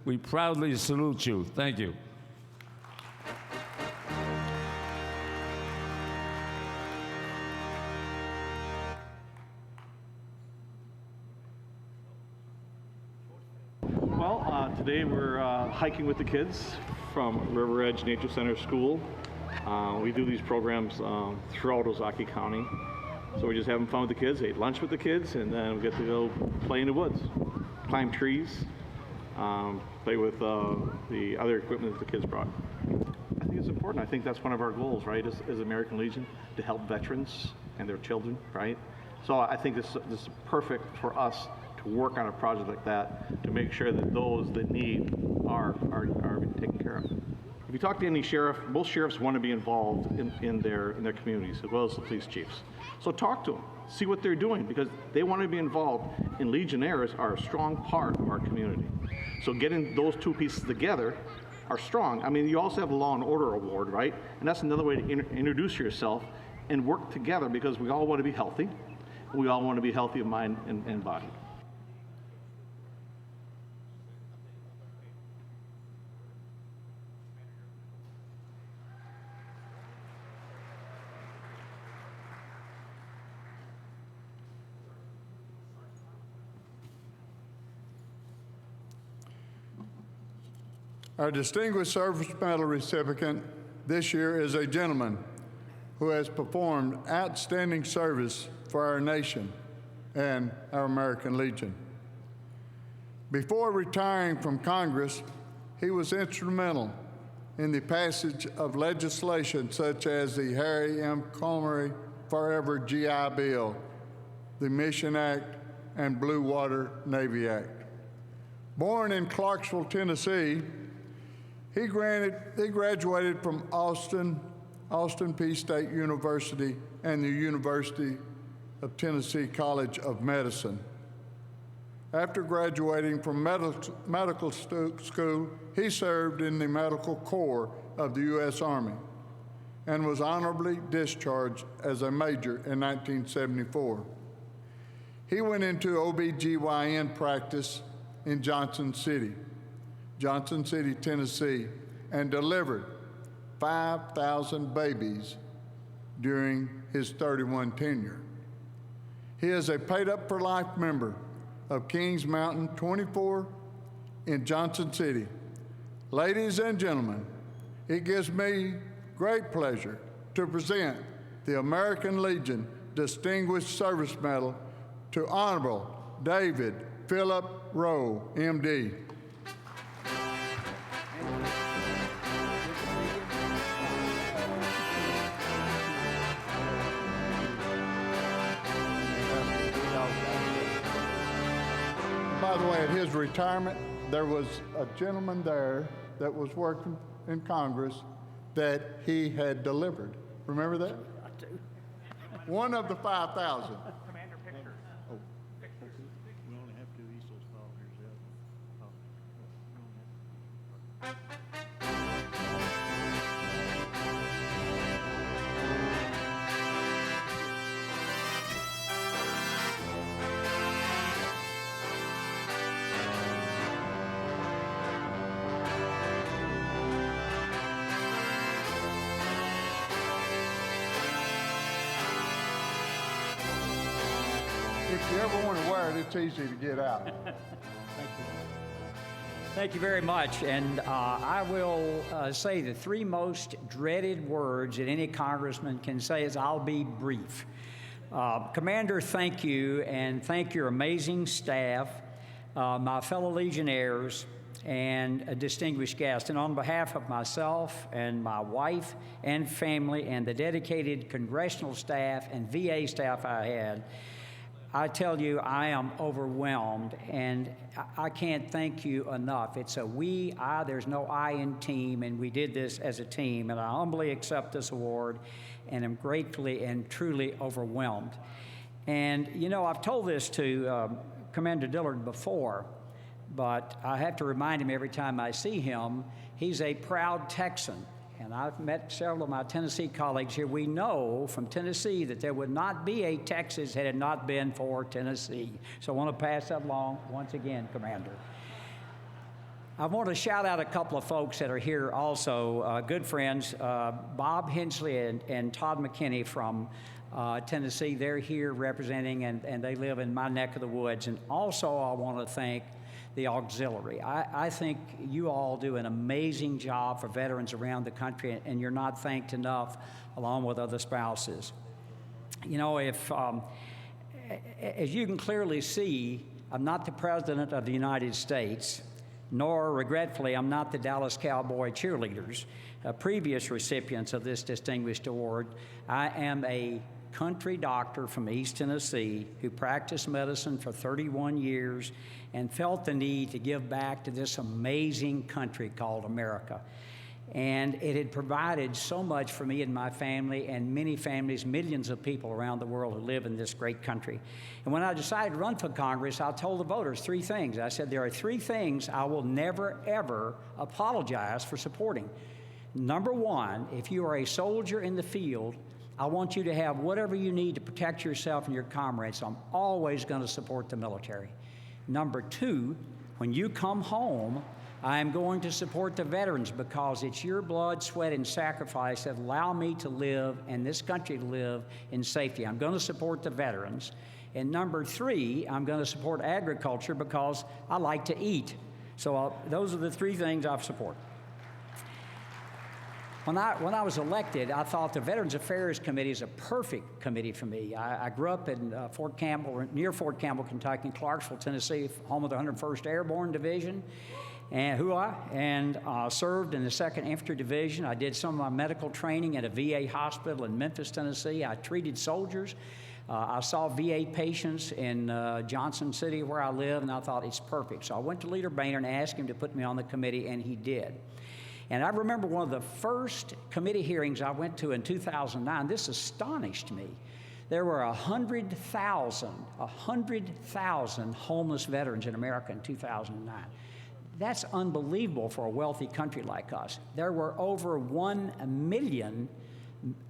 We proudly salute you. Thank you. Well, today we're hiking with the kids from River Edge Nature Center School. We do these programs throughout Ozaukee County. So we're just having fun with the kids, ate lunch with the kids, and then we get to go play in the woods, climb trees, play with the other equipment that the kids brought. I think it's important. I think that's one of our goals, right, as American Legion, to help veterans and their children, right? So I think this is perfect for us to work on a project like that to make sure that those that need are taken care of. If you talk to any sheriff, most sheriffs want to be involved in their communities as well as the police chiefs. So talk to them, see what they're doing, because they want to be involved, and Legionnaires are a strong part of our community. So getting those two pieces together are strong. I mean, you also have a Law and Order Award, right? And that's another way to introduce yourself and work together, because we all want to be healthy. We all want to be healthy of mind and body. Our Distinguished Service Medal recipient this year is a gentleman who has performed outstanding service for our nation and our American Legion. Before retiring from Congress, he was instrumental in the passage of legislation such as the Harry M. Comrie Forever GI Bill, the Mission Act, and Blue Water Navy Act. Born in Clarksville, Tennessee, he graduated from Austin Peay State University and the University of Tennessee College of Medicine. After graduating from medical school, he served in the Medical Corps of the U.S. Army and was honorably discharged as a major in 1974. He went into OB/GYN practice in Johnson City, Tennessee, and delivered 5,000 babies during his 31 tenure. He is a paid-up-for-life member of Kings Mountain 24 in Johnson City. Ladies and gentlemen, it gives me great pleasure to present the American Legion Distinguished Service Medal to Honorable David Philip Rowe, MD. By the way, at his retirement, there was a gentleman there that was working in Congress that he had delivered. Remember that? I do. One of the 5,000. Commander, pictures. Oh. Pictures. We only have two easels filed here, If you ever want to wear it, it's easy to get out. Thank you very much. And I will say the three most dreaded words that any congressman can say is, I'll be brief. Commander, thank you, and thank your amazing staff, my fellow Legionnaires, and a distinguished guest. And on behalf of myself and my wife and family and the dedicated congressional staff and VA staff I had, I tell you, I am overwhelmed, and I can't thank you enough. It's a we, I, there's no I in team, and we did this as a team, and I humbly accept this award, and am gratefully and truly overwhelmed. And, you know, I've told this to Commander Dillard before, but I have to remind him every time I see him, he's a proud Texan. And I've met several of my Tennessee colleagues here. We know from Tennessee that there would not be a Texas had it not been for Tennessee. So I want to pass that along once again, Commander. I want to shout out a couple of folks that are here also, good friends, Bob Hensley and Todd McKinney from Tennessee. They're here representing, and they live in my neck of the woods. And also I want to thank the auxiliary. I think you all do an amazing job for veterans around the country, and you're not thanked enough along with other spouses. You know, as you can clearly see, I'm not the President of the United States, nor, regretfully, I'm not the Dallas Cowboy cheerleaders, previous recipients of this distinguished award. I am a country doctor from East Tennessee who practiced medicine for 31 years and felt the need to give back to this amazing country called America. And it had provided so much for me and my family and many families, millions of people around the world who live in this great country. And when I decided to run for Congress, I told the voters three things. I said, there are three things I will never, ever apologize for supporting. Number one, if you are a soldier in the field, I want you to have whatever you need to protect yourself and your comrades. So I'm always going to support the military. Number two, when you come home, I am going to support the veterans because it's your blood, sweat, and sacrifice that allow me to live and this country to live in safety. I'm going to support the veterans. And number three, I'm going to support agriculture because I like to eat. So those are the three things I support. When I was elected, I thought the Veterans Affairs Committee is a perfect committee for me. I grew up in Fort Campbell, near Fort Campbell, Kentucky, in Clarksville, Tennessee, home of the 101st Airborne Division. And served in the 2nd Infantry Division. I did some of my medical training at a VA hospital in Memphis, Tennessee. I treated soldiers. I saw VA patients in Johnson City, where I live, and I thought it's perfect. So I went to Leader Boehner and asked him to put me on the committee, and he did. And I remember one of the first committee hearings I went to in 2009. This astonished me. There were 100,000 homeless veterans in America in 2009. That's unbelievable for a wealthy country like us. There were over 1 million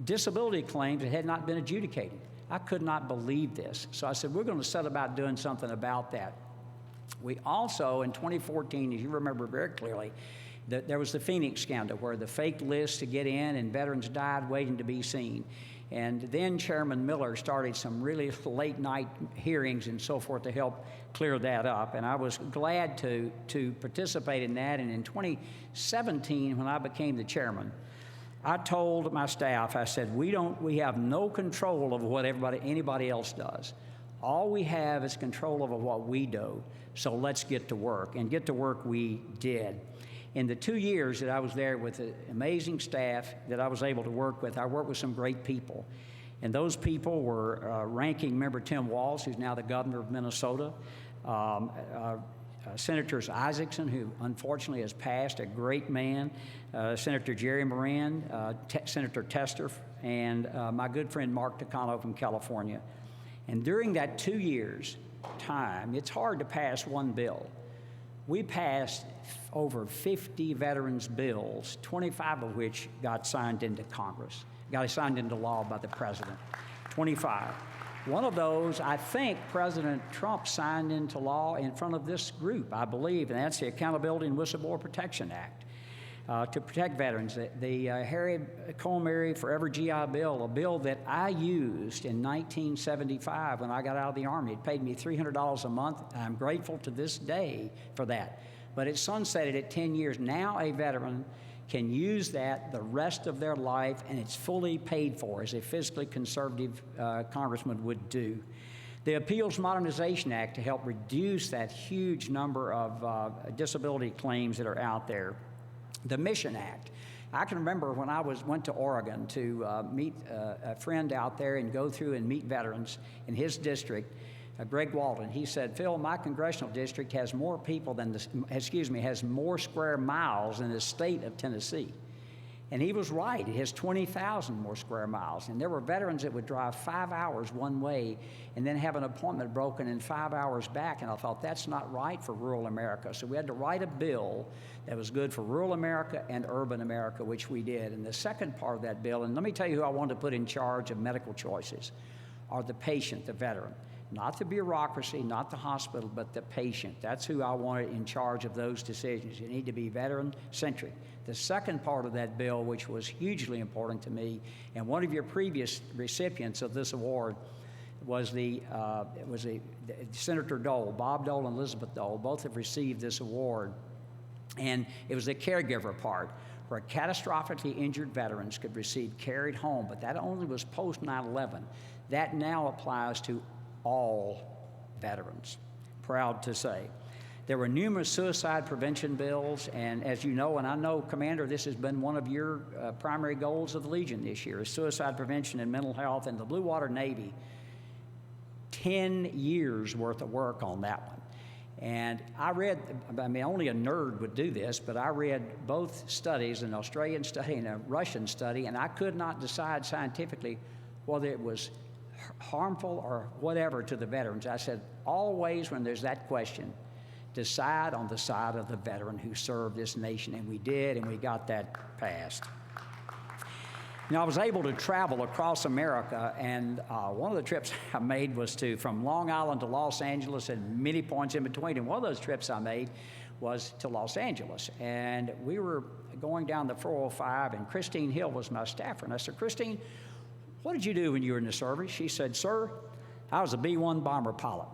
disability claims that had not been adjudicated. I could not believe this. So I said, we're going to set about doing something about that. We also, in 2014, as you remember very clearly, there was the Phoenix scandal where the fake list to get in and veterans died waiting to be seen. And then Chairman Miller started some really late night hearings and so forth to help clear that up. And I was glad to participate in that. And in 2017, when I became the chairman, I told my staff, I said, we have no control over what anybody else does. All we have is control over what we do. So let's get to work. And get to work we did. In the 2 years that I was there with the amazing staff that I was able to work with, I worked with some great people. And those people were Ranking Member Tim Walz, who's now the governor of Minnesota, Senators Isaacson, who unfortunately has passed, a great man, Senator Jerry Moran, Senator Tester, and my good friend Mark Takano from California. And during that 2 years' time, it's hard to pass one bill. We passed over 50 veterans' bills, 25 of which got signed into Congress, got signed into law by the president, 25. One of those, I think President Trump signed into law in front of this group, I believe, and that's the Accountability and Whistleblower Protection Act to protect veterans. The Harry Comey Forever GI Bill, a bill that I used in 1975 when I got out of the Army. It paid me $300 a month. I'm grateful to this day for that. But it sunsetted at 10 years. Now a veteran can use that the rest of their life, and it's fully paid for, as a fiscally conservative congressman would do. The Appeals Modernization Act to help reduce that huge number of disability claims that are out there. The Mission Act. I can remember when I went to Oregon to meet a friend out there and go through and meet veterans in his district, Greg Walden. He said, Phil, my congressional district has more people than has more square miles than the state of Tennessee. And he was right. It has 20,000 more square miles. And there were veterans that would drive 5 hours one way and then have an appointment broken in 5 hours back. And I thought, that's not right for rural America. So we had to write a bill that was good for rural America and urban America, which we did. And the second part of that bill, and let me tell you who I wanted to put in charge of medical choices, are the patient, the veteran. Not the bureaucracy, not the hospital, but the patient. That's who I wanted in charge of those decisions. You need to be veteran-centric. The second part of that bill, which was hugely important to me, and one of your previous recipients of this award was Senator Dole, Bob Dole and Elizabeth Dole. Both have received this award. And it was the caregiver part, where catastrophically injured veterans could receive care at home, but that only was post 9/11. That now applies to all veterans, proud to say. There were numerous suicide prevention bills, and as you know, and I know, Commander, this has been one of your primary goals of the Legion this year, is suicide prevention and mental health, and the Blue Water Navy, 10 years worth of work on that one. And I read, I mean, only a nerd would do this, but I read both studies, an Australian study and a Russian study, and I could not decide scientifically whether it was harmful or whatever to the veterans. I said, always when there's that question, decide on the side of the veteran who served this nation, and we did, and we got that passed. You know, I was able to travel across America, and one of the trips I made was from Long Island to Los Angeles and many points in between. And one of those trips I made was to Los Angeles. And we were going down the 405, and Christine Hill was my staffer. And I said, Christine, what did you do when you were in the service? She said, sir, I was a B-1 bomber pilot.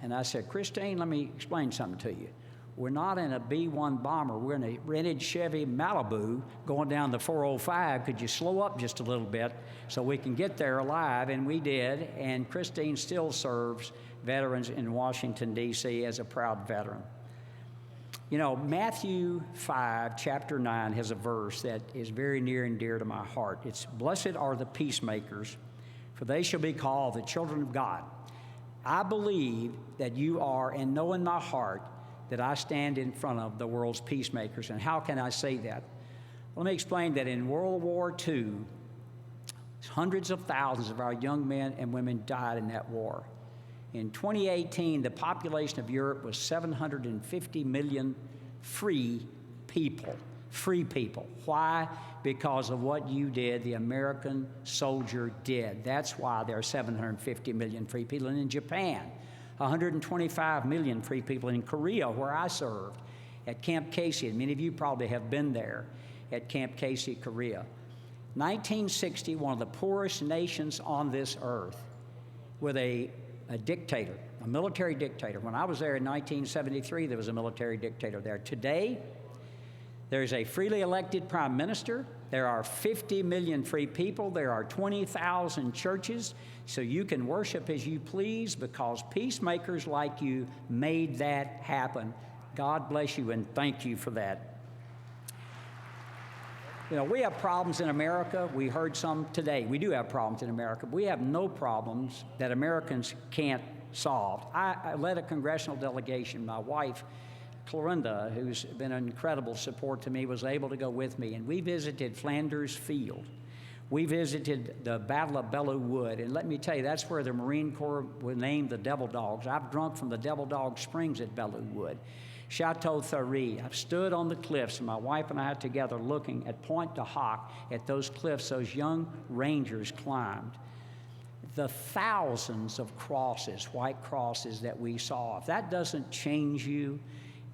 And I said, Christine, let me explain something to you. We're not in a B-1 bomber. We're in a rented Chevy Malibu going down the 405. Could you slow up just a little bit so we can get there alive? And we did, and Christine still serves veterans in Washington, D.C. as a proud veteran. You know, Matthew 5, chapter 9 has a verse that is very near and dear to my heart. It's, blessed are the peacemakers, for they shall be called the children of God. I believe that you are, and know in my heart, that I stand in front of the world's peacemakers. And how can I say that? Let me explain that in World War II, hundreds of thousands of our young men and women died in that war. In 2018, the population of Europe was 750 million free people. Free people. Why? Because of what you did, the American soldier did. That's why there are 750 million free people. And in Japan, 125 million free people. In Korea, where I served, at Camp Casey, and many of you probably have been there at Camp Casey, Korea. 1960, one of the poorest nations on this earth, with a dictator, a military dictator. When I was there in 1973, there was a military dictator there. Today, there's a freely elected prime minister. There are 50 million free people. There are 20,000 churches. So you can worship as you please because peacemakers like you made that happen. God bless you and thank you for that. You know, we have problems in America. We heard some today. We do have problems in America. But we have no problems that Americans can't solve. I led a congressional delegation. My wife, Clorinda, who's been an incredible support to me, was able to go with me. And we visited Flanders Field. We visited the Battle of Belleau Wood. And let me tell you, that's where the Marine Corps was named the Devil Dogs. I've drunk from the Devil Dog Springs at Belleau Wood. Chateau Thierry. I've stood on the cliffs, and my wife and I together looking at Pointe de Hoc at those cliffs those young Rangers climbed. The thousands of crosses, white crosses that we saw. If that doesn't change you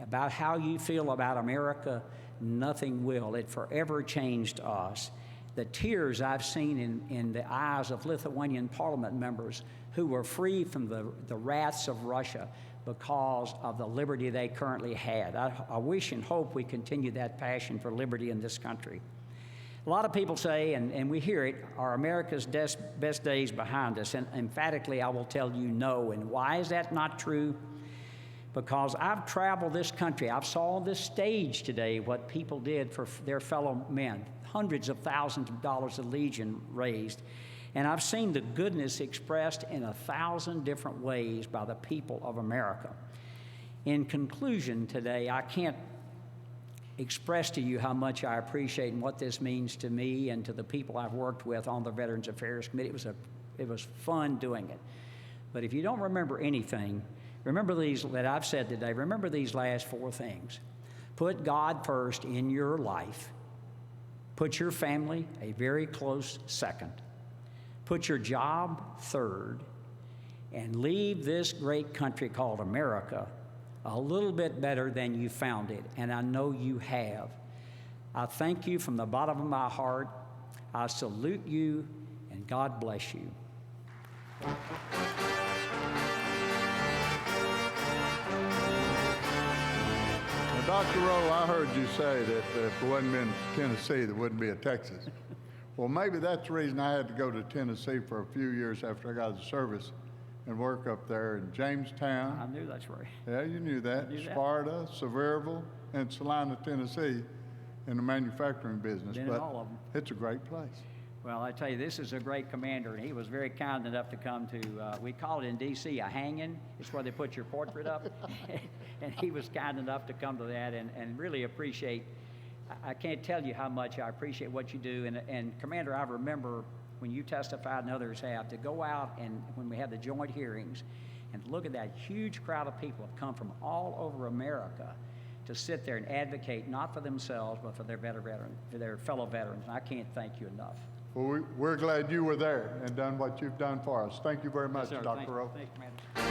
about how you feel about America, nothing will. It forever changed us. The tears I've seen in the eyes of Lithuanian parliament members who were free from the wraths of Russia because of the liberty they currently had. I wish and hope we continue that passion for liberty in this country. A lot of people say, and we hear it, are America's best days behind us? And emphatically, I will tell you no. And why is that not true? Because I've traveled this country. I've saw on this stage today what people did for their fellow men. Hundreds of thousands of dollars of Legion raised. And I've seen the goodness expressed in 1,000 different ways by the people of America. In conclusion today, I can't express to you how much I appreciate and what this means to me and to the people I've worked with on the Veterans Affairs Committee. It was fun doing it. But if you don't remember anything, remember these that I've said today. Remember these last 4 things. Put God first in your life. Put your family a very close second. Put your job third. and leave this great country called America a little bit better than you found it, and I know you have. I thank you from the bottom of my heart. I salute you, and God bless you. Now, Dr. Rowe, I heard you say that if it wasn't in Tennessee, there wouldn't be a Texas. Well, maybe that's the reason I had to go to Tennessee for a few years after I got out of the service and work up there in Jamestown. I knew that's right. Yeah, you knew that. I knew that. Sparta, Sevierville, and Salina, Tennessee, in the manufacturing business. Been in all of them. It's a great place. Well, I tell you, this is a great commander, and he was very kind enough to come to, we call it in D.C. a hanging. It's where they put your portrait up. And he was kind enough to come to that and really appreciate, I can't tell you how much I appreciate what you do. And Commander, I remember when you testified and others have, to go out and when we had the joint hearings and look at that huge crowd of people have come from all over America to sit there and advocate not for themselves, but for their fellow veterans. And I can't thank you enough. Well, we're glad you were there and done what you've done for us. Thank you very much, Yes, sir. Dr. Rowe. Thank you, Commander.